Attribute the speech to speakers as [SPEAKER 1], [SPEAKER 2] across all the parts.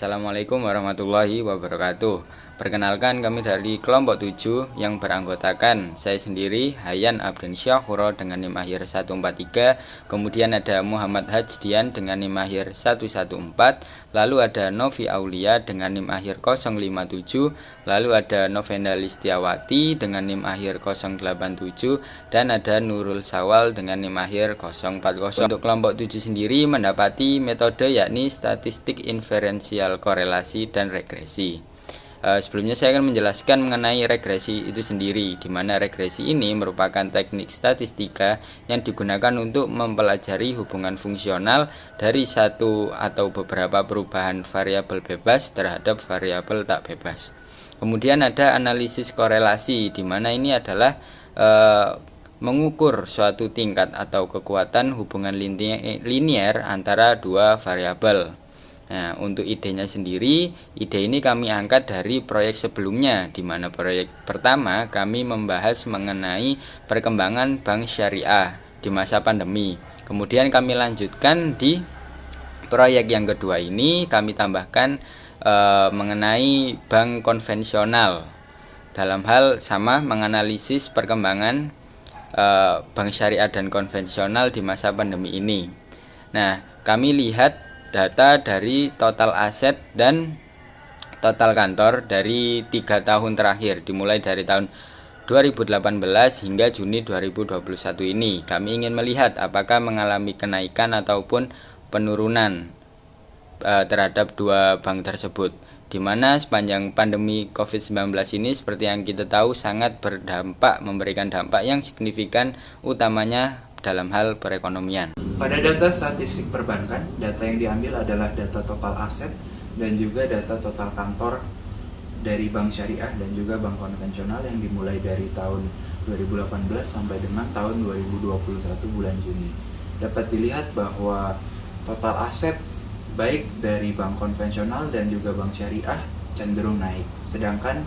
[SPEAKER 1] Assalamualaikum warahmatullahi wabarakatuh. Perkenalkan, kami dari kelompok 7 yang beranggotakan saya sendiri, Hayan Abdensyah Khuro dengan NIM akhir 143. Kemudian ada Muhammad Hajdian dengan NIM akhir 114. Lalu ada Novi Aulia dengan NIM akhir 057. Lalu ada Novenda Listiawati dengan NIM akhir 087. Dan ada Nurul Sawal dengan NIM akhir 040. Untuk kelompok 7 sendiri mendapati metode yakni statistik inferensial korelasi dan regresi. Sebelumnya saya akan menjelaskan mengenai regresi itu sendiri, di mana regresi ini merupakan teknik statistika yang digunakan untuk mempelajari hubungan fungsional dari satu atau beberapa perubahan variabel bebas terhadap variabel tak bebas. Kemudian ada analisis korelasi, di mana ini adalah mengukur suatu tingkat atau kekuatan hubungan linier antara dua variabel. Nah, untuk idenya sendiri, ide ini kami angkat dari proyek sebelumnya, di mana proyek pertama kami membahas mengenai perkembangan bank syariah di masa pandemi. Kemudian kami lanjutkan di proyek yang kedua ini, kami tambahkan mengenai bank konvensional dalam hal sama menganalisis perkembangan bank syariah dan konvensional di masa pandemi ini. Nah, kami lihat data dari total aset dan total kantor dari 3 tahun terakhir, dimulai dari tahun 2018 hingga Juni 2021 ini. Kami ingin melihat apakah mengalami kenaikan ataupun penurunan terhadap dua bank tersebut, di mana sepanjang pandemi COVID-19 ini seperti yang kita tahu sangat berdampak, memberikan dampak yang signifikan utamanya dalam hal perekonomian.
[SPEAKER 2] Pada data statistik perbankan, data yang diambil adalah data total aset dan juga data total kantor dari bank syariah dan juga bank konvensional yang dimulai dari tahun 2018 sampai dengan tahun 2021 bulan Juni. Dapat dilihat bahwa total aset baik dari bank konvensional dan juga bank syariah cenderung naik, sedangkan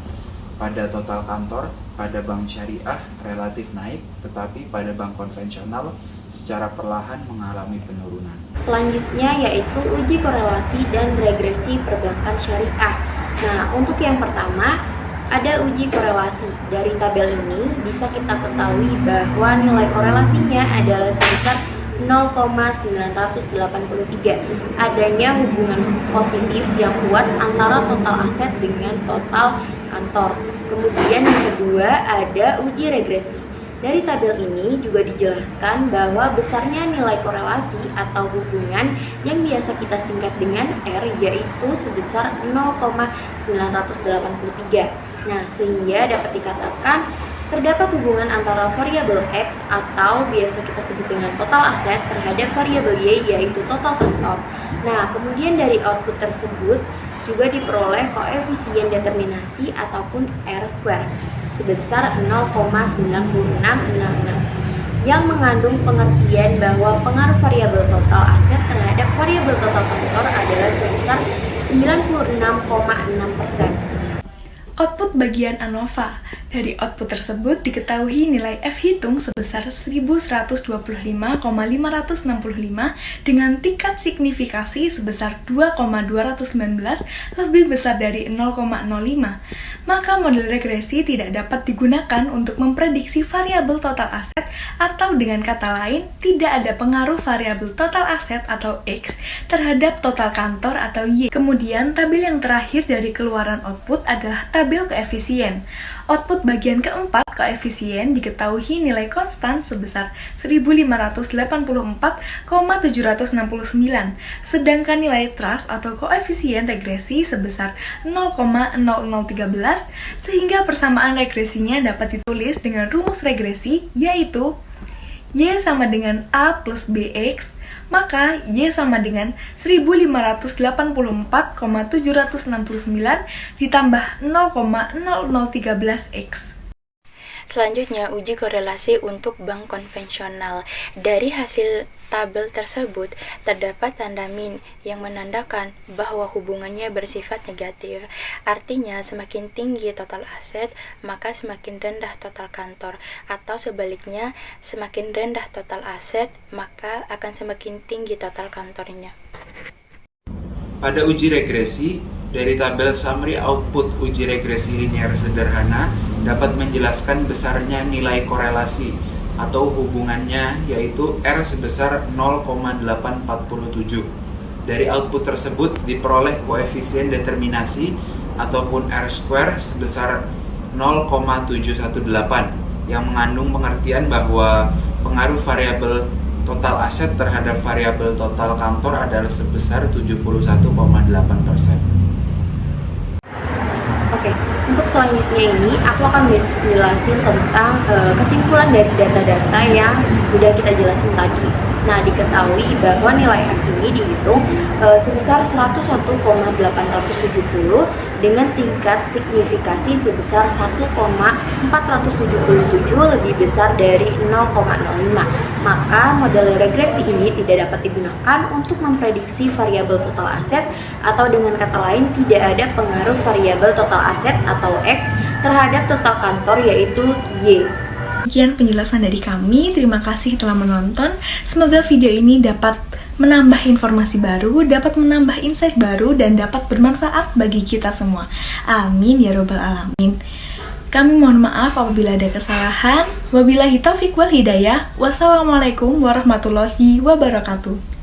[SPEAKER 2] pada total kantor pada bank syariah relatif naik, tetapi pada bank konvensional secara perlahan mengalami penurunan.
[SPEAKER 3] Selanjutnya yaitu uji korelasi dan regresi perbankan syariah. Nah, untuk yang pertama ada uji korelasi. Dari tabel ini bisa kita ketahui bahwa nilai korelasinya adalah sebesar 0,983. Adanya hubungan positif yang kuat antara total aset dengan total kantor. Kemudian yang kedua ada uji regresi. Dari tabel ini juga dijelaskan bahwa besarnya nilai korelasi atau hubungan yang biasa kita singkat dengan R yaitu sebesar 0,983. Nah, sehingga dapat dikatakan terdapat hubungan antara variabel X atau biasa kita sebut dengan total aset terhadap variabel Y yaitu total kantor. Nah, kemudian dari output tersebut juga diperoleh koefisien determinasi ataupun R² sebesar 0,9666 yang mengandung pengertian bahwa pengaruh variabel total aset terhadap variabel total kantor adalah sebesar 96,6%.
[SPEAKER 4] Output bagian ANOVA. Dari output tersebut diketahui nilai F hitung sebesar 1125,565 dengan tingkat signifikasi sebesar 2,219 lebih besar dari 0,05. Maka model regresi tidak dapat digunakan untuk memprediksi variabel total aset, atau dengan kata lain tidak ada pengaruh variabel total aset atau X terhadap total kantor atau Y. Kemudian tabel yang terakhir dari keluaran output adalah tabel koefisien. Output bagian keempat, koefisien, diketahui nilai konstan sebesar 1584,769, sedangkan nilai trust atau koefisien regresi sebesar 0,0013, sehingga persamaan regresinya dapat ditulis dengan rumus regresi, yaitu Y sama dengan A plus BX, maka Y sama dengan 1584,769 ditambah 0,0013X.
[SPEAKER 5] Selanjutnya, uji korelasi untuk bank konvensional. Dari hasil tabel tersebut, terdapat tanda min yang menandakan bahwa hubungannya bersifat negatif. Artinya, semakin tinggi total aset, maka semakin rendah total kantor. Atau sebaliknya, semakin rendah total aset, maka akan semakin tinggi total kantornya.
[SPEAKER 2] Pada uji regresi, dari tabel summary output uji regresi linear sederhana dapat menjelaskan besarnya nilai korelasi atau hubungannya, yaitu R sebesar 0,847. Dari output tersebut diperoleh koefisien determinasi ataupun R square sebesar 0,718 yang mengandung pengertian bahwa pengaruh variabel total aset terhadap variabel total kantor adalah sebesar 71,8%.
[SPEAKER 3] Oke, untuk selanjutnya ini aku akan menjelaskan tentang kesimpulan dari data-data yang sudah kita jelasin tadi. Nah, diketahui bahwa nilai F ini dihitung sebesar 101,870 dengan tingkat signifikasi sebesar 1,477 lebih besar dari 0,05. Maka model regresi ini tidak dapat digunakan untuk memprediksi variabel total aset, atau dengan kata lain tidak ada pengaruh variabel total aset atau X terhadap total kantor, yaitu Y.
[SPEAKER 4] Sekian penjelasan dari kami, terima kasih telah menonton. Semoga video ini dapat menambah informasi baru, dapat menambah insight baru, dan dapat bermanfaat bagi kita semua. Amin ya robbal alamin. Kami mohon maaf apabila ada kesalahan. Wabillahi taufiq wal hidayah. Wassalamualaikum warahmatullahi wabarakatuh.